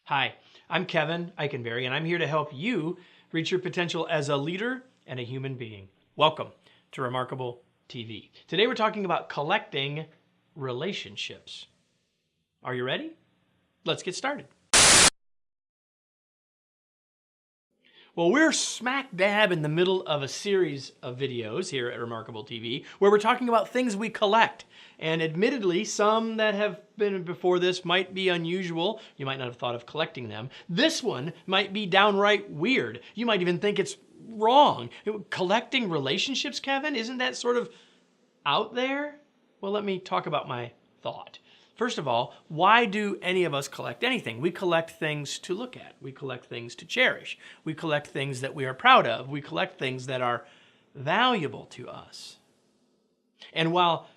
Hi, I'm Kevin Eikenberry, and I'm here to help you reach your potential as a leader and a human being. Welcome to Remarkable TV. Today we're talking about collecting relationships. Are you ready? Let's get started. Well, we're smack dab in the middle of a series of videos here at Remarkable TV where we're talking about things we collect. And admittedly, some that have been before this might be unusual. You might not have thought of collecting them. This one might be downright weird. You might even think it's wrong. Collecting relationships, Kevin? Isn't that sort of out there? Well, let me talk about my thought. First of all, why do any of us collect anything? We collect things to look at. We collect things to cherish. We collect things that we are proud of. We collect things that are valuable to us. And while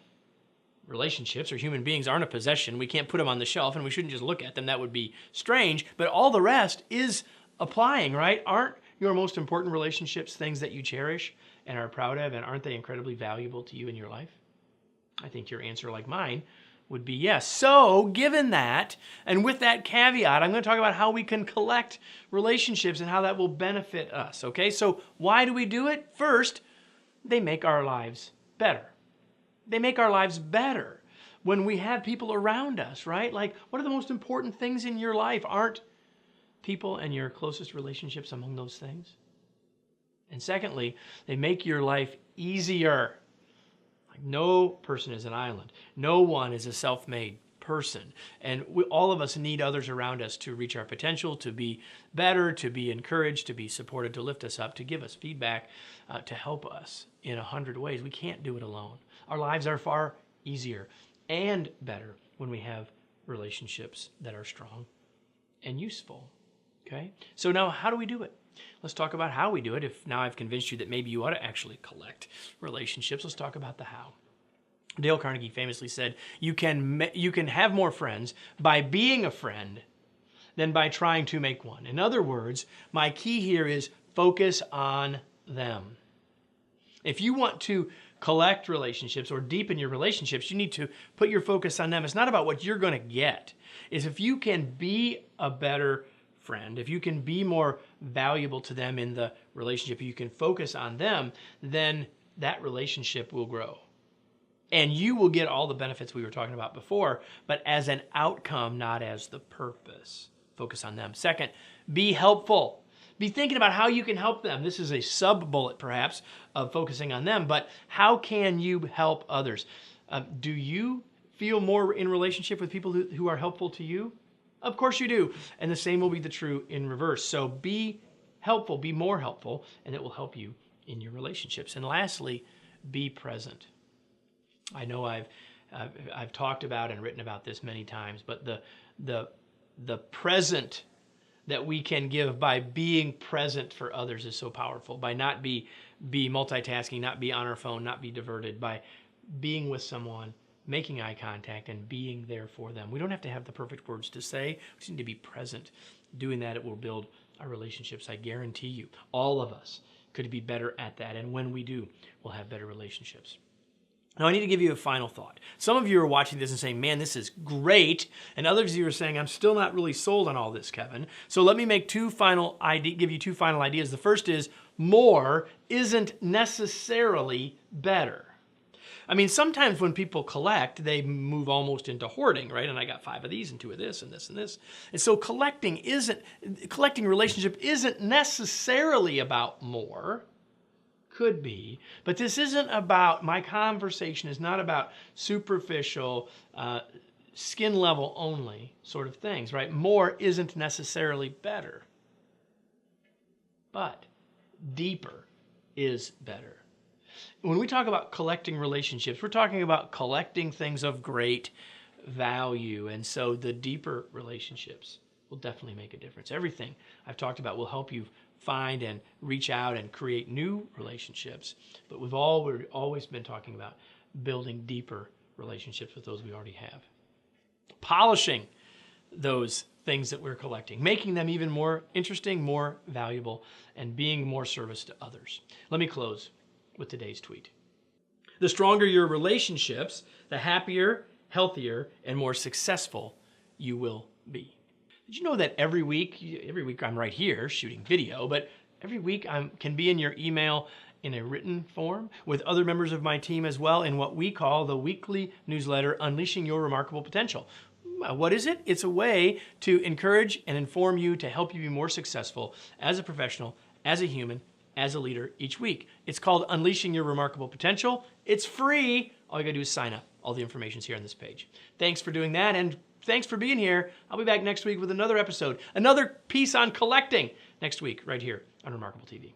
relationships or human beings aren't a possession, we can't put them on the shelf and we shouldn't just look at them. That would be strange. But all the rest is applying, right? Aren't your most important relationships things that you cherish and are proud of, and aren't they incredibly valuable to you in your life? I think your answer, like mine, would be yes. So given that, and with that caveat, I'm going to talk about how we can collect relationships and how that will benefit us, okay? So why do we do it? First, they make our lives better. They make our lives better when we have people around us, right? Like, what are the most important things in your life? Aren't people and your closest relationships among those things? And secondly, they make your life easier. Like, no person is an island. No one is a self-made person. And all of us need others around us to reach our potential, to be better, to be encouraged, to be supported, to lift us up, to give us feedback, to help us in 100 ways. We can't do it alone. Our lives are far easier and better when we have relationships that are strong and useful. Okay? So now, how do we do it? Let's talk about how we do it. If now I've convinced you that maybe you ought to actually collect relationships, let's talk about the how. Dale Carnegie famously said, you can have more friends by being a friend than by trying to make one. In other words, my key here is focus on them. If you want to collect relationships or deepen your relationships, you need to put your focus on them. It's not about what you're going to get. It's if you can be a better friend, if you can be more valuable to them in the relationship, you can focus on them, then that relationship will grow. And you will get all the benefits we were talking about before, but as an outcome, not as the purpose. Focus on them. Second, be helpful. Be thinking about how you can help them. This is a sub-bullet, perhaps, of focusing on them, but how can you help others? Do you feel more in relationship with people who are helpful to you? Of course you do. And the same will be the true in reverse. So be helpful, be more helpful, and it will help you in your relationships. And lastly, be present. I know I've talked about and written about this many times, but the present that we can give by being present for others is so powerful. By not be multitasking, not be on our phone, not be diverted, by being with someone, making eye contact, and being there for them. We don't have to have the perfect words to say. We just need to be present. Doing that, it will build our relationships. I guarantee you, all of us could be better at that. And when we do, we'll have better relationships. Now, I need to give you a final thought. Some of you are watching this and saying, man, this is great. And others of you are saying, I'm still not really sold on all this, Kevin. So let me make give you two final ideas. The first is, more isn't necessarily better. I mean, sometimes when people collect, they move almost into hoarding, right? And I got 5 of these and 2 of this and this and this. And so collecting relationship isn't necessarily about more. Could be, but this isn't about, my conversation is not about superficial, skin level only sort of things, right? More isn't necessarily better, but deeper is better. When we talk about collecting relationships, we're talking about collecting things of great value. And so the deeper relationships will definitely make a difference. Everything I've talked about will help you find and reach out and create new relationships. But we've always been talking about building deeper relationships with those we already have. Polishing those things that we're collecting, making them even more interesting, more valuable, and being more service to others. Let me close with today's tweet. The stronger your relationships, the happier, healthier, and more successful you will be. Did you know that every week I'm right here shooting video, but every week I can be in your email in a written form with other members of my team as well in what we call the weekly newsletter, Unleashing Your Remarkable Potential. What is it? It's a way to encourage and inform you to help you be more successful as a professional, as a human, as a leader each week. It's called Unleashing Your Remarkable Potential. It's free. All you gotta do is sign up. All the information's here on this page. Thanks for doing that, and thanks for being here. I'll be back next week with another episode, another piece on collecting next week right here on Remarkable TV.